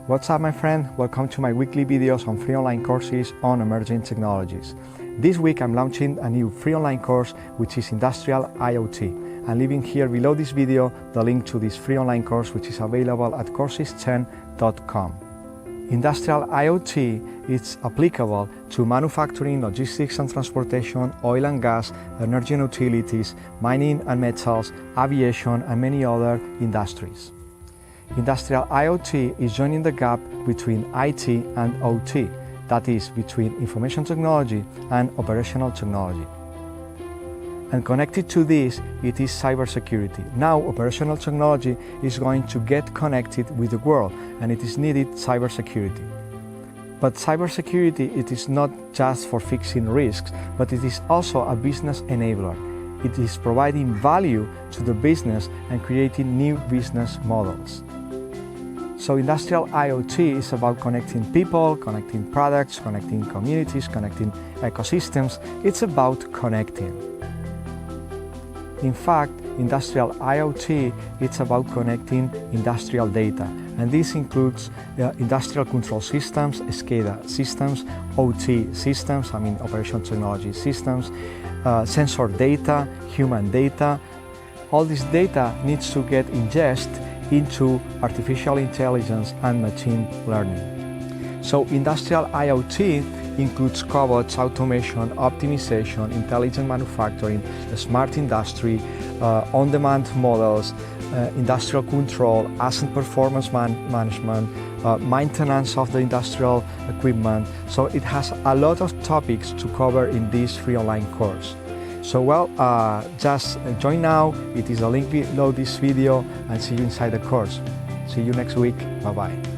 What's up, my friend? Welcome to my weekly videos on free online courses on emerging technologies. This week I'm launching a new free online course which is Industrial IoT. I'm leaving here below this video the link to this free online course which is available at courses10.com. Industrial IoT is applicable to manufacturing, logistics and transportation, oil and gas, energy and utilities, mining and metals, aviation and many other industries. Industrial IoT is joining the gap between IT and OT, that is, between information technology and operational technology. And connected to this, it is cybersecurity. Now, operational technology is going to get connected with the world, and it is needed cybersecurity. But cybersecurity, it is not just for fixing risks, but it is also a business enabler. It is providing value to the business and creating new business models. So Industrial IoT is about connecting people, connecting products, connecting communities, connecting ecosystems. It's about connecting. In fact, Industrial IoT, it's about connecting industrial data. And this includes industrial control systems, SCADA systems, OT systems, operational technology systems, sensor data, human data. All this data needs to get ingested into artificial intelligence and machine learning. So Industrial IoT includes cobots, automation, optimization, intelligent manufacturing, smart industry, on-demand models, industrial control, asset performance management, maintenance of the industrial equipment. So it has a lot of topics to cover in this free online course. So just join now. It is a link below this video, and see you inside the course. See you next week. Bye-bye.